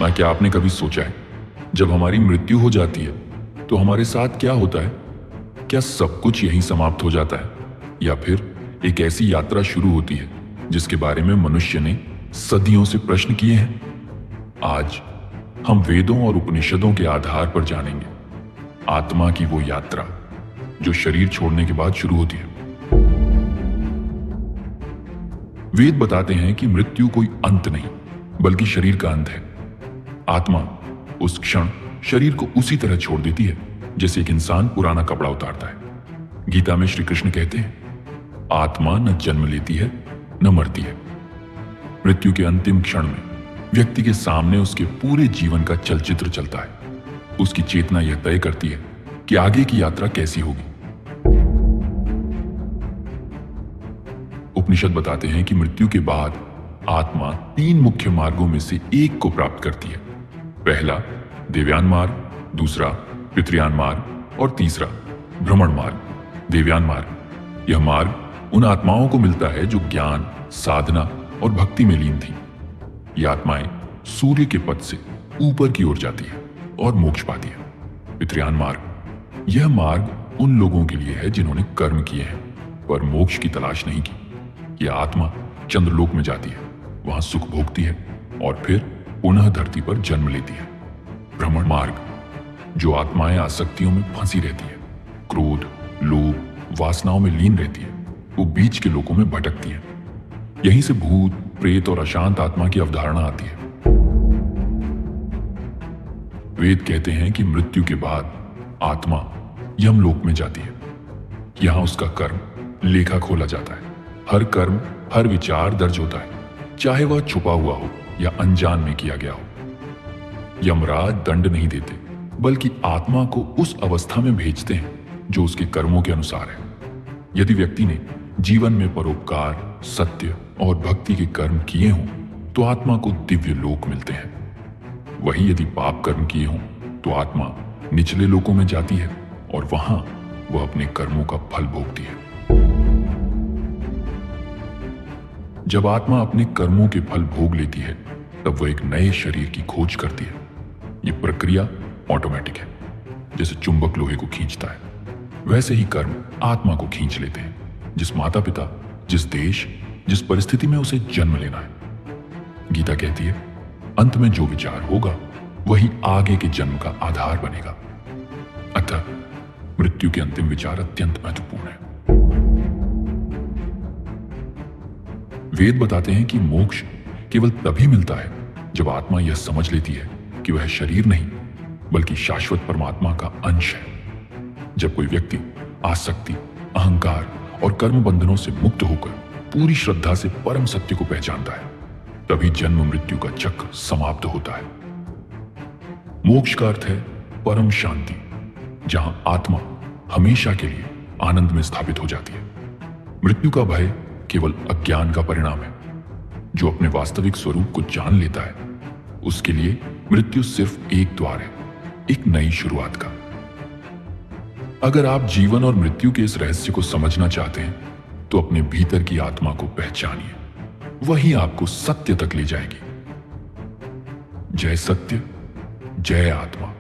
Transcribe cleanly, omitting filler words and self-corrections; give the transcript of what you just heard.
क्या आपने कभी सोचा है, जब हमारी मृत्यु हो जाती है तो हमारे साथ क्या होता है? क्या सब कुछ यहीं समाप्त हो जाता है, या फिर एक ऐसी यात्रा शुरू होती है जिसके बारे में मनुष्य ने सदियों से प्रश्न किए हैं? आज हम वेदों और उपनिषदों के आधार पर जानेंगे आत्मा की वो यात्रा जो शरीर छोड़ने के बाद शुरू होती है। वेद बताते हैं कि मृत्यु कोई अंत नहीं, बल्कि शरीर का अंत है। आत्मा उस क्षण शरीर को उसी तरह छोड़ देती है जैसे एक इंसान पुराना कपड़ा उतारता है। गीता में श्री कृष्ण कहते हैं, आत्मा न जन्म लेती है न मरती है। मृत्यु के अंतिम क्षण में व्यक्ति के सामने उसके पूरे जीवन का चलचित्र चलता है। उसकी चेतना यह तय करती है कि आगे की यात्रा कैसी होगी। उपनिषद बताते हैं कि मृत्यु के बाद आत्मा 3 मुख्य मार्गों में से एक को प्राप्त करती है। पहला देवयान मार्ग, दूसरा पितृयान मार्ग और तीसरा भ्रमण मार्ग। देवयान मार्ग, यह मार्ग उन आत्माओं को मिलता है जो ज्ञान, साधना और भक्ति में लीन थी। ये आत्माएं सूर्य के पथ से ऊपर की ओर जाती है और मोक्ष पाती है। पितृयान मार्ग, यह मार्ग उन लोगों के लिए है जिन्होंने कर्म किए हैं पर मोक्ष की तलाश नहीं की। यह आत्मा चंद्रलोक में जाती है, वहां सुख भोगती है और फिर पुनः धरती पर जन्म लेती है। भ्रमण मार्ग, जो आत्माएं आसक्तियों में फंसी रहती है, क्रोध, लोभ, वासनाओं में लीन रहती है, वो बीच के लोकों में भटकती है। यहीं से भूत, प्रेत और अशांत आत्मा की अवधारणा आती है। वेद कहते हैं कि मृत्यु के बाद आत्मा यमलोक में जाती है। यहां उसका कर्म लेखा खोला जाता है। हर कर्म, हर विचार दर्ज होता है, चाहे वह छुपा हुआ हो या अनजान में किया गया हो। यमराज दंड नहीं देते, बल्कि आत्मा को उस अवस्था में भेजते हैं जो उसके कर्मों के अनुसार है। यदि व्यक्ति ने जीवन में परोपकार, सत्य और भक्ति के कर्म किए हों तो आत्मा को दिव्य लोक मिलते हैं। वही यदि पाप कर्म किए हों तो आत्मा निचले लोकों में जाती है और वहां वह अपने कर्मों का फल भोगती है। जब आत्मा अपने कर्मों के फल भोग लेती है तब वह एक नए शरीर की खोज करती है। यह प्रक्रिया ऑटोमेटिक है। जैसे चुंबक लोहे को खींचता है, वैसे ही कर्म आत्मा को खींच लेते हैं। जिस माता पिता, जिस देश, जिस परिस्थिति में उसे जन्म लेना है। गीता कहती है, अंत में जो विचार होगा वही आगे के जन्म का आधार बनेगा। अतः मृत्यु के अंतिम विचार अत्यंत महत्वपूर्ण है। वेद बताते हैं कि मोक्ष केवल तभी मिलता है जब आत्मा यह समझ लेती है कि वह शरीर नहीं, बल्कि शाश्वत परमात्मा का अंश है। जब कोई व्यक्ति आसक्ति, अहंकार और कर्म बंधनों से मुक्त होकर पूरी श्रद्धा से परम सत्य को पहचानता है, तभी जन्म मृत्यु का चक्र समाप्त होता है। मोक्ष का अर्थ है परम शांति, जहां आत्मा हमेशा के लिए आनंद में स्थापित हो जाती है। मृत्यु का भय केवल अज्ञान का परिणाम है। जो अपने वास्तविक स्वरूप को जान लेता है, उसके लिए मृत्यु सिर्फ एक द्वार है, एक नई शुरुआत का। अगर आप जीवन और मृत्यु के इस रहस्य को समझना चाहते हैं तो अपने भीतर की आत्मा को पहचानिए, वही आपको सत्य तक ले जाएगी। जय सत्य, जय आत्मा।